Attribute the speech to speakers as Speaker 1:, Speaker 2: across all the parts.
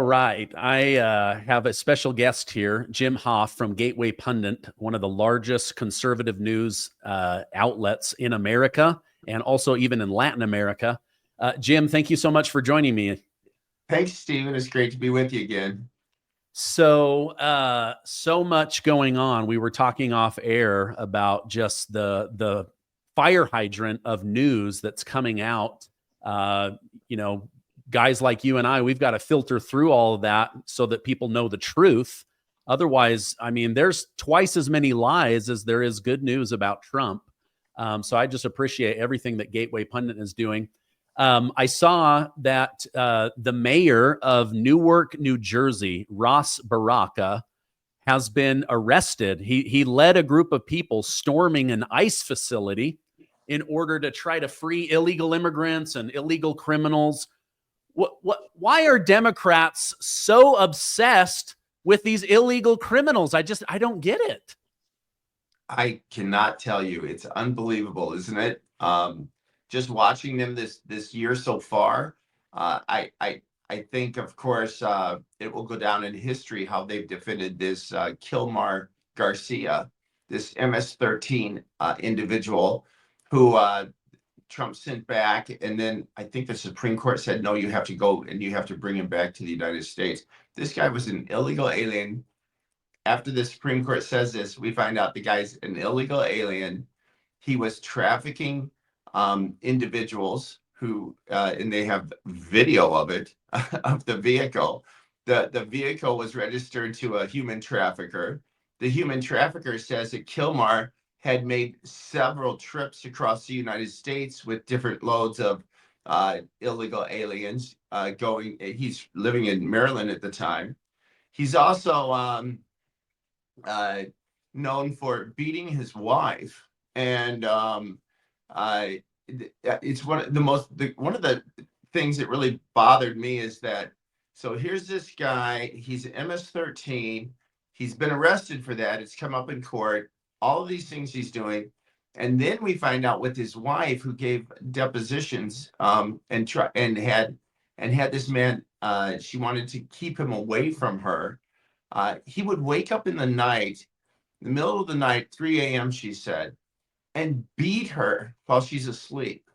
Speaker 1: right. I have a special guest here, Jim Hoff from Gateway Pundit, one of the largest conservative news outlets in America and also even in Latin America. Jim, thank you so much for joining me.
Speaker 2: Thanks, Stephen. It's great to be with you again.
Speaker 1: So much going on. We were talking off air about just the fire hydrant of news that's coming out. You know, guys like you and I, we've got to filter through all of that so that people know the truth. Otherwise, I mean, there's twice as many lies as there is good news about Trump. So I just appreciate everything that Gateway Pundit is doing. I saw that the mayor of Newark, New Jersey, Ross Baraka, has been arrested. He led a group of people storming an ICE facility in order to try to free illegal immigrants and illegal criminals. Why are Democrats so obsessed with these illegal criminals? I don't get it.
Speaker 2: I cannot tell you. It's unbelievable, isn't it? Just watching them this year so far, I think, of course, it will go down in history how they've defended this Kilmar Garcia, this MS-13 individual who Trump sent back, and then I think the Supreme Court said, no, you have to go and you have to bring him back to the United States. This guy was an illegal alien. After the Supreme Court says this, we find out the guy's an illegal alien. He was trafficking individuals who, and they have video of it, of the vehicle. The vehicle was registered to a human trafficker. The human trafficker says that Kilmar had made several trips across the United States with different loads of illegal aliens going. He's living in Maryland at the time. He's also known for beating his wife, and it's one of the things that really bothered me is that. So here's this guy. He's MS-13. He's been arrested for that. It's come up in court. All of these things he's doing, and then we find out with his wife, who gave depositions, and had this man. She wanted to keep him away from her. He would wake up in the night, in the middle of the night, 3 a.m., she said, and beat her while she's asleep.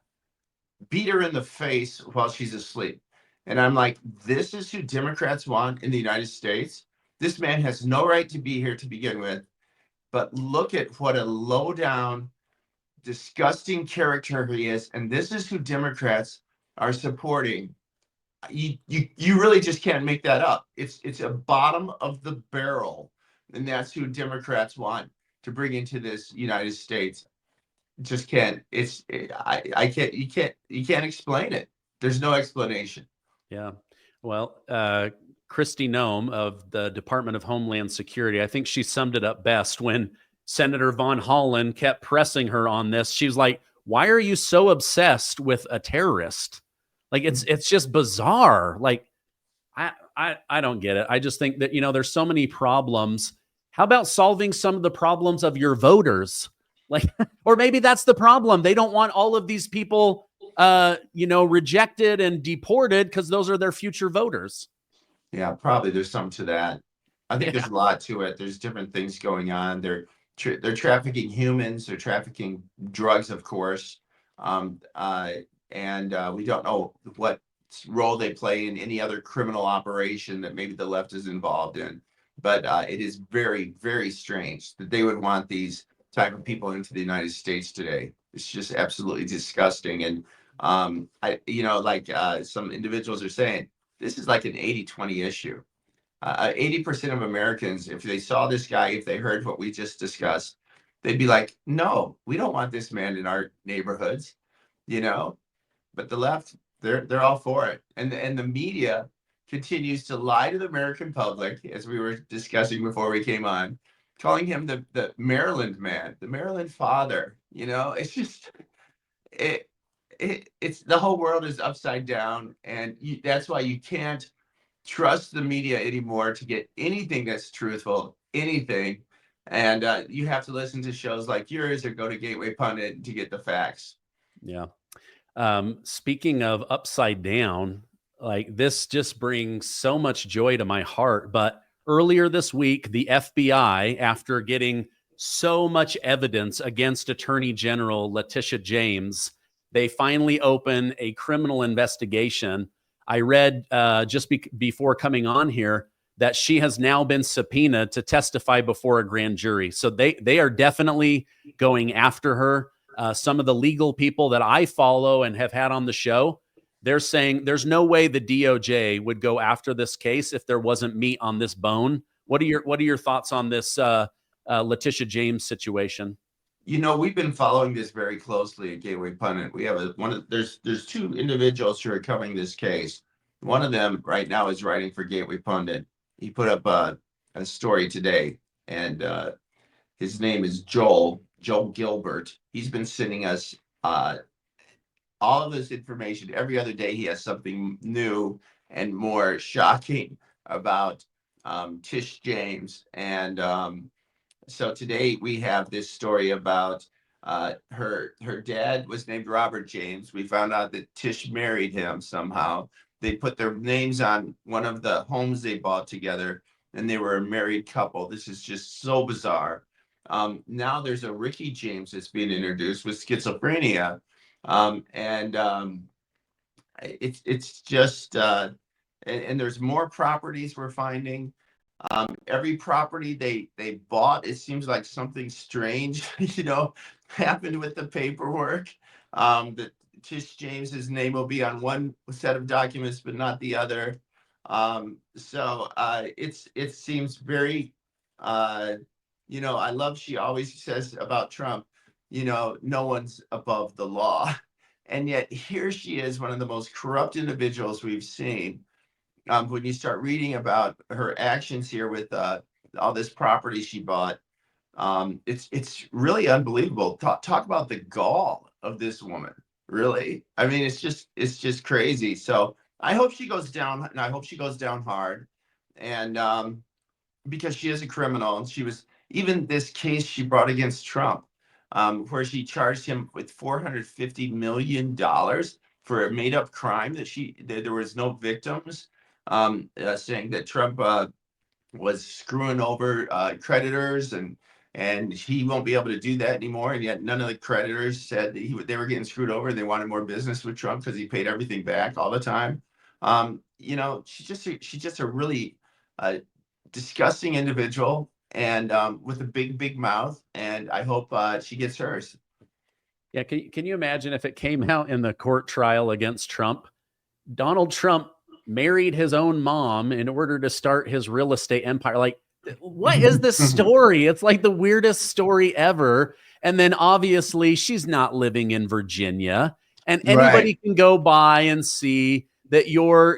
Speaker 2: Beat her in the face while she's asleep. And I'm like, this is who Democrats want in the United States? This man has no right to be here to begin with. But look at what a low-down, disgusting character he is. And this is who Democrats are supporting. You really just can't make that up. It's a bottom of the barrel, and that's who Democrats want to bring into this United States. Just can't. I can't. You can't explain it. There's no explanation.
Speaker 1: Yeah. Well, Kristi Noem of the Department of Homeland Security, I think she summed it up best when Senator Von Hollen kept pressing her on this. She was like, "Why are you so obsessed with a terrorist? Like it's just bizarre. Like I don't get it. I just think that, you know, there's so many problems. How about solving some of the problems of your voters? Like, or maybe that's the problem. They don't want all of these people, you know, rejected and deported because those are their future voters."
Speaker 2: Yeah, probably there's some to that. I think there's a lot to it. There's different things going on. They're trafficking humans. They're trafficking drugs, of course. And we don't know what role they play in any other criminal operation that maybe the left is involved in. But it is very, very strange that they would want these type of people into the United States today. It's just absolutely disgusting. And some individuals are saying, this is like an 80-20 issue. 80% of Americans, if they saw this guy, if they heard what we just discussed, they'd be like, no, we don't want this man in our neighborhoods, you know. But the left, they're all for it. And the media continues to lie to the American public, as we were discussing before we came on, calling him the Maryland man, the Maryland father. You know, it's just it's the whole world is upside down, and that's why you can't trust the media anymore to get anything that's truthful, anything. And you have to listen to shows like yours or go to Gateway Pundit to get the facts.
Speaker 1: Yeah. Speaking of upside down, Like, this just brings so much joy to my heart. But earlier this week, the FBI, after getting so much evidence against Attorney General Letitia James, they finally open a criminal investigation. I read before coming on here that she has now been subpoenaed to testify before a grand jury. So they are definitely going after her. Some of the legal people that I follow and have had on the show, they're saying there's no way the DOJ would go after this case if there wasn't meat on this bone. What are your thoughts on this Letitia James situation?
Speaker 2: You know, we've been following this very closely at Gateway Pundit. We have there's two individuals who are covering this case. One of them right now is writing for Gateway Pundit. He put up a story today, and his name is Joel Gilbert. He's been sending us all of this information every other day. He has something new and more shocking about Tish James, and so today we have this story about her dad was named Robert James. We found out that Tish married him somehow. They put their names on one of the homes they bought together, and they were a married couple. This is just so bizarre. Now there's a Ricky James that's being introduced with schizophrenia, and it's just and there's more properties we're finding. Every property they bought, it seems like something strange, happened with the paperwork. That Tish James's name will be on one set of documents, but not the other. So it seems very, I love, she always says about Trump, no one's above the law. And yet here she is, one of the most corrupt individuals we've seen. When you start reading about her actions here with all this property she bought, it's really unbelievable. Talk about the gall of this woman. Really, I mean, it's just crazy. So I hope she goes down, and I hope she goes down hard, and because she is a criminal, and she was, even this case she brought against Trump, where she charged him with $450 million for a made-up crime that there was no victims, saying that Trump was screwing over creditors, and he won't be able to do that anymore. And yet none of the creditors said that they were getting screwed over, and they wanted more business with Trump because he paid everything back all the time. She's just a really disgusting individual, and with a big mouth. And I hope she gets hers.
Speaker 1: Yeah, can you imagine if it came out in the court trial against Trump? Donald Trump married his own mom in order to start his real estate empire. Like, what is this story? It's like the weirdest story ever. And then obviously she's not living in Virginia, and anybody can go by and see that your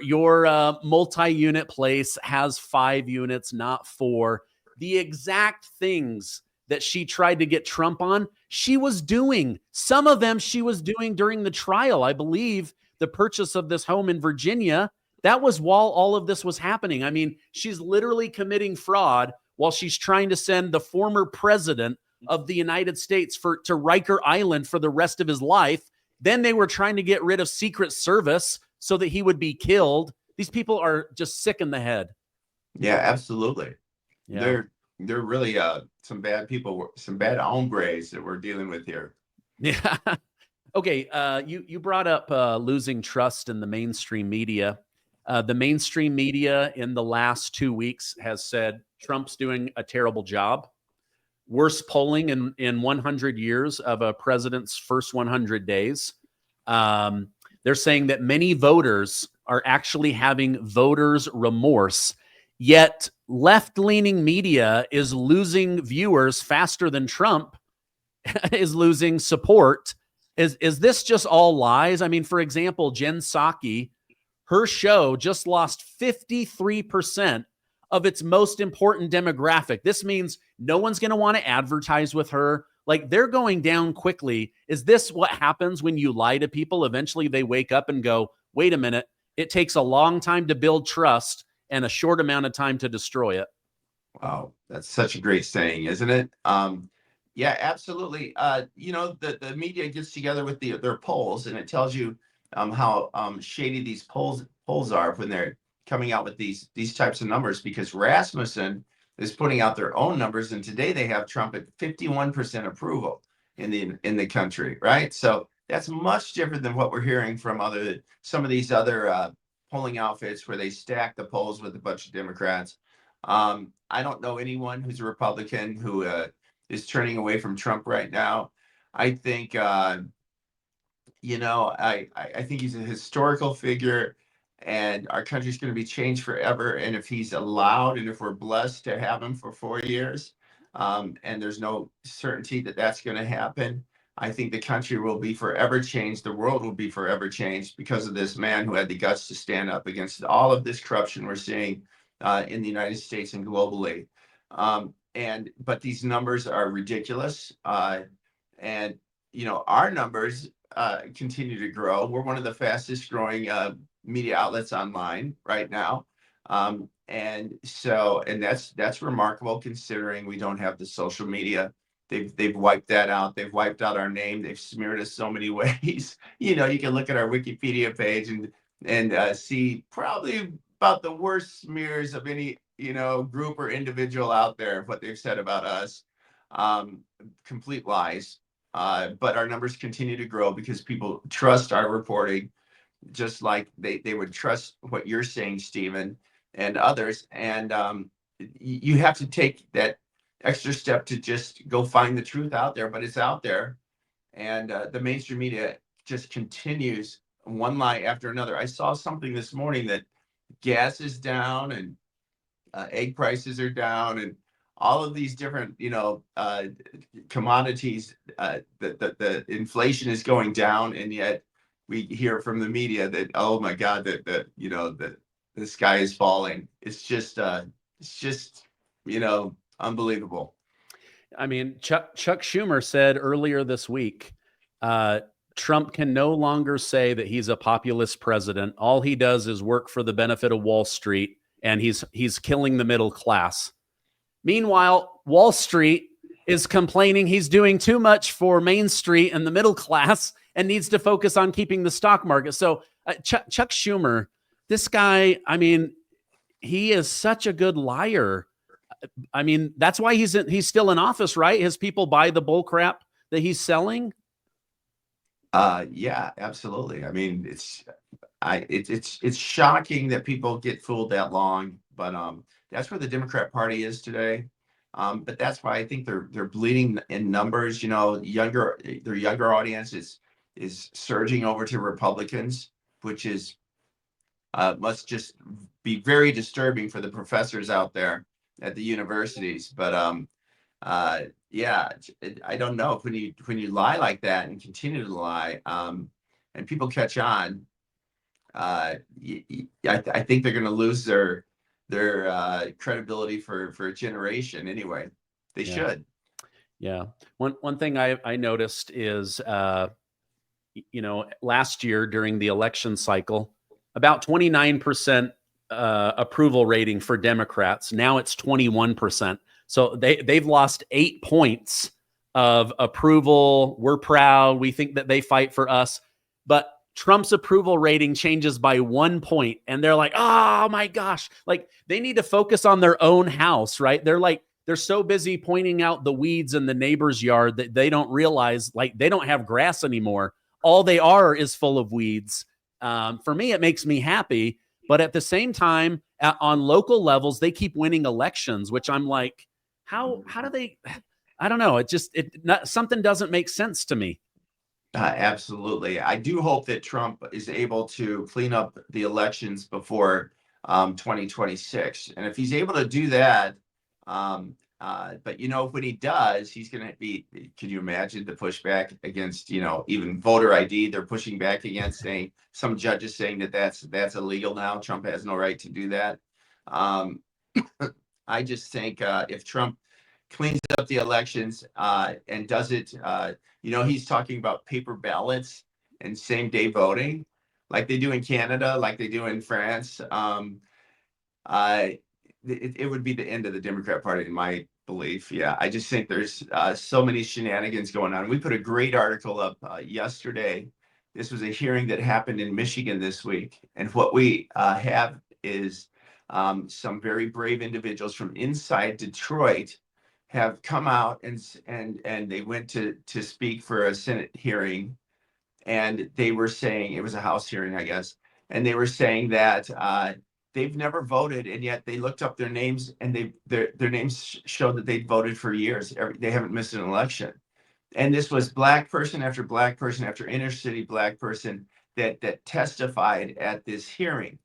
Speaker 1: multi-unit place has 5 units, not 4. The exact things that she tried to get Trump on, she was doing. Some of them she was doing during the trial. I believe the purchase of this home in Virginia, that was while all of this was happening. I mean, she's literally committing fraud while she's trying to send the former president of the United States to Riker Island for the rest of his life. Then they were trying to get rid of Secret Service so that he would be killed. These people are just sick in the head.
Speaker 2: Yeah, absolutely.
Speaker 1: Yeah.
Speaker 2: They're really some bad people, some bad hombres that we're dealing with here.
Speaker 1: Yeah. Okay. You brought up losing trust in the mainstream media. The mainstream media in the last 2 weeks has said Trump's doing a terrible job. Worst polling in 100 years of a president's first 100 days. They're saying that many voters are actually having voters' remorse, yet left-leaning media is losing viewers faster than Trump is losing support. Is this just all lies? I mean, for example, Jen Psaki, her show just lost 53% of its most important demographic. This means no one's going to want to advertise with her. Like, they're going down quickly. Is this what happens when you lie to people? Eventually they wake up and go, wait a minute, it takes a long time to build trust and a short amount of time to destroy it.
Speaker 2: Wow, that's such a great saying, isn't it? Yeah, absolutely. The media gets together with their polls, and it tells you how shady these polls are when they're coming out with these types of numbers, because Rasmussen is putting out their own numbers, and today they have Trump at 51% approval in the country, right? So that's much different than what we're hearing from some of these other polling outfits where they stack the polls with a bunch of Democrats. I don't know anyone who's a Republican who is turning away from Trump right now. I think I think he's a historical figure, and our country's going to be changed forever. And if he's allowed, and if we're blessed to have him for 4 years, and there's no certainty that that's going to happen, I think the country will be forever changed. The world will be forever changed because of this man who had the guts to stand up against all of this corruption we're seeing in the United States and globally. But these numbers are ridiculous. And our numbers continue to grow. We're one of the fastest growing media outlets online right now. And that's remarkable considering we don't have the social media. They've wiped that out. They've wiped out our name. They've smeared us so many ways. You can look at our Wikipedia page and see probably about the worst smears of any group or individual out there, what they've said about us. Complete lies. But our numbers continue to grow because people trust our reporting, just like they would trust what you're saying, Stephen, and others. And you have to take that extra step to just go find the truth out there, but it's out there. And the mainstream media just continues one lie after another. I saw something this morning that gas is down and egg prices are down, and all of these different commodities, the inflation is going down, and yet we hear from the media that, oh my God, that the sky is falling. It's just unbelievable.
Speaker 1: I mean, Chuck Schumer said earlier this week, Trump can no longer say that he's a populist president. All he does is work for the benefit of Wall Street, and he's killing the middle class. Meanwhile, Wall Street is complaining he's doing too much for Main Street and the middle class and needs to focus on keeping the stock market. So Chuck Schumer, this guy, I mean, he is such a good liar. I mean, that's why he's still in office, right? His people buy the bull crap that he's selling.
Speaker 2: Yeah, absolutely. I mean, it's shocking that people get fooled that long, but that's where the Democrat Party is today. But that's why I think they're bleeding in numbers. Their younger audience is surging over to Republicans, which is must just be very disturbing for the professors out there at the universities. But yeah, I don't know, when you lie like that and continue to lie, and people catch on. I think they're going to lose their credibility for a generation anyway. They should.
Speaker 1: Yeah. One thing I noticed is, last year during the election cycle, about 29% approval rating for Democrats. Now it's 21%. So they've lost 8 points of approval. We're proud. We think that they fight for us. But Trump's approval rating changes by 1 point, and they're like, oh my gosh, like they need to focus on their own house, right? They're so busy pointing out the weeds in the neighbor's yard that they don't realize, like, they don't have grass anymore. All they are is full of weeds. For me, it makes me happy. But at the same time, on local levels, they keep winning elections, which I'm like, how do they? I don't know. Something doesn't make sense to me.
Speaker 2: Absolutely. I do hope that Trump is able to clean up the elections before 2026. And if he's able to do that, but when he does, he's going to be, can you imagine the pushback against, even voter ID? They're pushing back against, saying, some judges saying that that's illegal now. Trump has no right to do that. I just think if Trump cleans up the elections and does it, he's talking about paper ballots and same day voting, like they do in Canada, like they do in France. It would be the end of the Democrat Party, in my belief. Yeah, I just think there's so many shenanigans going on. We put a great article up yesterday This was a hearing that happened in Michigan this week. And what we have is some very brave individuals from inside Detroit have come out and they went to speak for a Senate hearing, and they were saying it was a House hearing, I guess, and they were saying that they've never voted, and yet they looked up their names, and their names showed that they'd voted for years. They haven't missed an election. And this was black person after black person after inner city black person that testified at this hearing.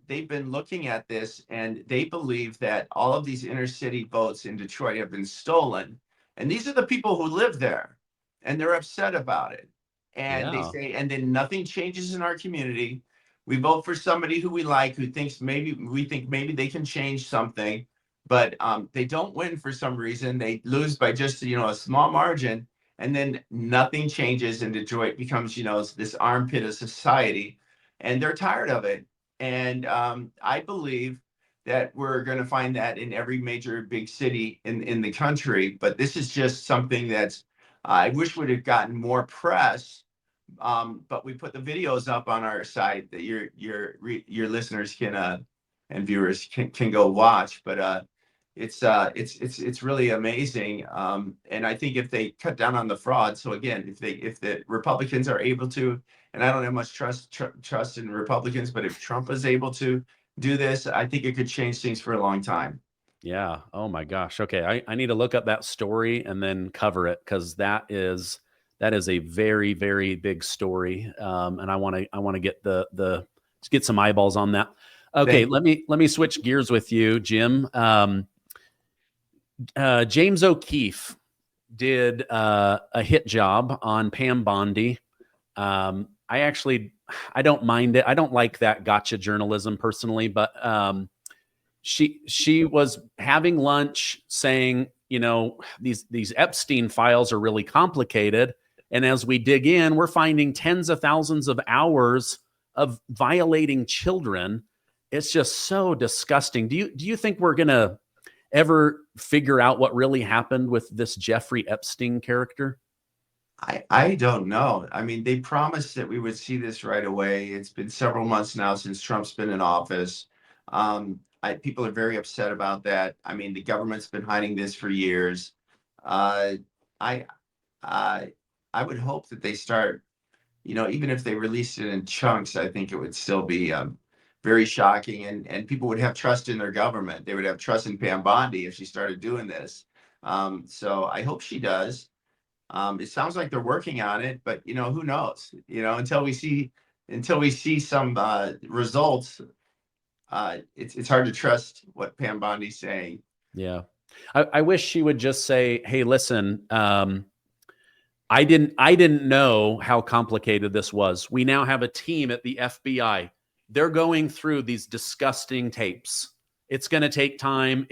Speaker 2: They've been looking at this, and they believe that all of these inner city votes in Detroit have been stolen. And these are the people who live there, and they're upset about it. And they
Speaker 1: Yeah.
Speaker 2: say, and then nothing changes in our community. We vote for somebody who we like, who thinks maybe we think maybe they can change something, but they don't win for some reason. They lose by just a small margin, and then nothing changes, and Detroit becomes this armpit of society, and they're tired of it. And I believe that we're going to find that in every major big city in the country. But this is just something that's I wish would have gotten more press. But we put the videos up on our site that your listeners can and viewers can go watch. But it's really amazing. And I think if they cut down on the fraud, so again, if the Republicans are able to, and I don't have much trust in Republicans, but if Trump is able to do this, I think it could change things for a long time.
Speaker 1: Yeah. Oh my gosh. Okay. I need to look up that story and then cover it, because that is a very, very big story. And I want to get let's get some eyeballs on that. Okay.
Speaker 2: Thank you.
Speaker 1: Let me switch gears with you, Jim. James O'Keefe did a hit job on Pam Bondi. I don't mind it. I don't like that gotcha journalism personally, but she was having lunch saying, these Epstein files are really complicated, and as we dig in, we're finding tens of thousands of hours of violating children. It's just so disgusting. Do you think we're gonna ever figure out what really happened with this Jeffrey Epstein character?
Speaker 2: I don't know. I mean, they promised that we would see this right away. It's been several months now since Trump's been in office. People are very upset about that. I mean, the government's been hiding this for years. Uh, I, I, I would hope that they start, even if they released it in chunks, I think it would still be very shocking, and people would have trust in their government. They would have trust in Pam Bondi if she started doing this. So I hope she does. It sounds like they're working on it, but who knows? Until we see some results, it's hard to trust what Pam Bondi's saying.
Speaker 1: Yeah. I wish she would just say, hey, listen, I didn't know how complicated this was. We now have a team at the FBI. They're going through these disgusting tapes. It's going to take time.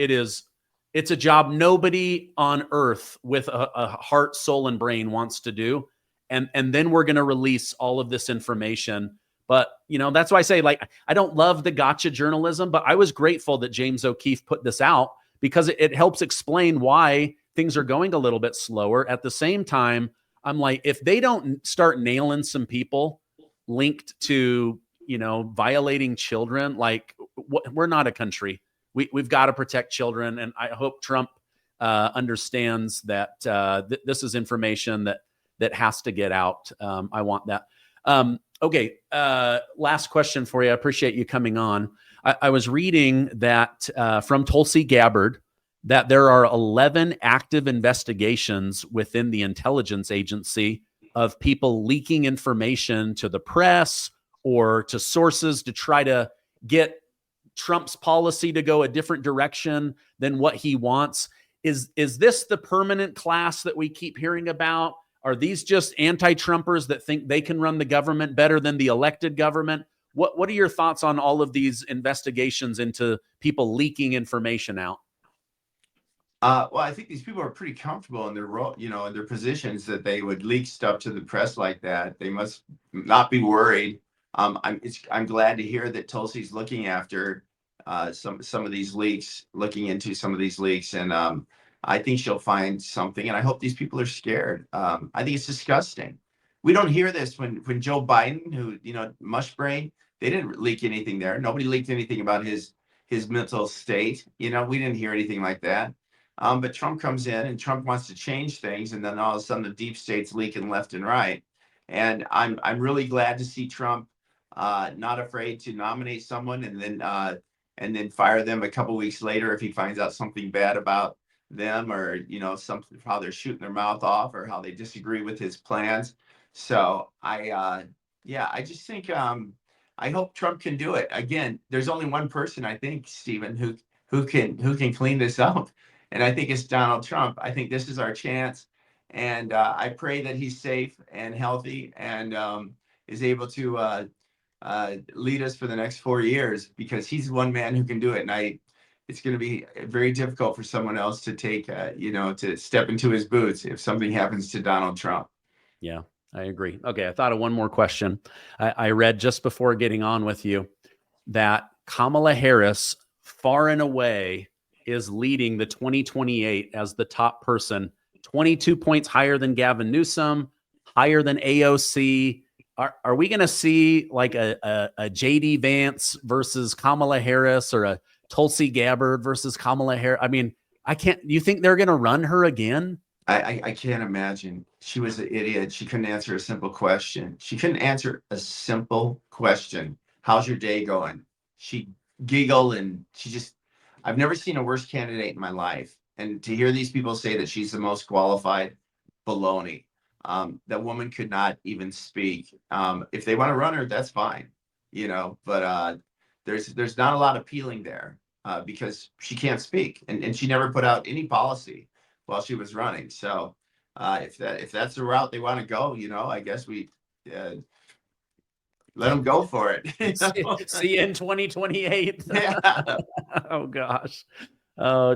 Speaker 1: It's a job nobody on earth with a heart, soul, and brain wants to do. And then we're going to release all of this information. But, that's why I say, like, I don't love the gotcha journalism, but I was grateful that James O'Keefe put this out, because it helps explain why things are going a little bit slower. At the same time, I'm like, if they don't start nailing some people linked to, violating children, like, we're not a country. We've got to protect children. And I hope Trump understands that this is information that has to get out. I want that. Okay. Last question for you. I appreciate you coming on. I was reading that from Tulsi Gabbard that there are 11 active investigations within the intelligence agency of people leaking information to the press or to sources to try to get Trump's policy to go a different direction than what he wants. Is this the permanent class that we keep hearing about? Are these just anti-Trumpers that think they can run the government better than the elected government? What are your thoughts on all of these investigations into people leaking information out?
Speaker 2: Well, I think these people are pretty comfortable in their role, in their positions, that they would leak stuff to the press like that. They must not be worried. I'm glad to hear that Tulsi's looking after some of these leaks, looking into some of these leaks, and I think she'll find something. And I hope these people are scared. I think it's disgusting. we don't hear this when Joe Biden, who, mush brain, they didn't leak anything there. Nobody leaked anything about his mental state. We didn't hear anything like that. But Trump comes in and Trump wants to change things, and then all of a sudden the deep state's leaking left and right. And I'm really glad to see Trump not afraid to nominate someone and then fire them a couple weeks later if he finds out something bad about them, or something, how they're shooting their mouth off or how they disagree with his plans. So I just think I hope Trump can do it. Again, there's only one person, I think, Stephen, who can clean this up, and I think it's Donald Trump. I think this is our chance, and I pray that he's safe and healthy and is able to lead us for the next 4 years, because he's one man who can do it. And it's going to be very difficult for someone else to take, to step into his boots if something happens to Donald Trump.
Speaker 1: Yeah, I agree. Okay, I thought of one more question. I read just before getting on with you that Kamala Harris, far and away, is leading the 2028 as the top person, 22 points higher than Gavin Newsom, higher than AOC. Are we going to see like a JD Vance versus Kamala Harris, or a Tulsi Gabbard versus Kamala Harris? I mean, you think they're going to run her again?
Speaker 2: I can't imagine. She was an idiot. She couldn't answer a simple question. She couldn't answer a simple question. How's your day going? She giggled, and I've never seen a worse candidate in my life. And to hear these people say that she's the most qualified, baloney. That woman could not even speak. If they want to run her, that's fine, but there's not a lot appealing there because she can't speak, and she never put out any policy while she was running. So if that's the route they want to go, I guess we let them go for it.
Speaker 1: See you in 2028.
Speaker 2: Yeah.
Speaker 1: Oh gosh.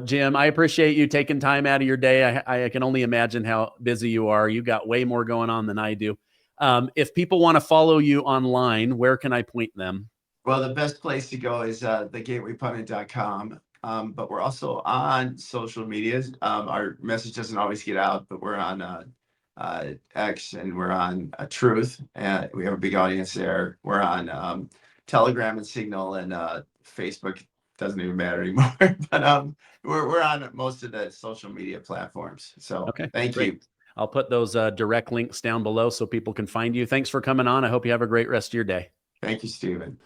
Speaker 1: Jim, I appreciate you taking time out of your day. I can only imagine how busy you are. You got way more going on than I do. If people want to follow you online, where can I point them?
Speaker 2: Well, the best place to go is thegatewaypundit.com. But we're also on social medias. Our message doesn't always get out, but we're on X, and we're on Truth. And we have a big audience there. We're on Telegram and Signal, and Facebook doesn't even matter anymore. But we're on most of the social media platforms. So
Speaker 1: okay,
Speaker 2: thank you.
Speaker 1: I'll put those direct links down below so people can find you. Thanks for coming on. I hope you have a great rest of your day.
Speaker 2: Thank you, Stephen.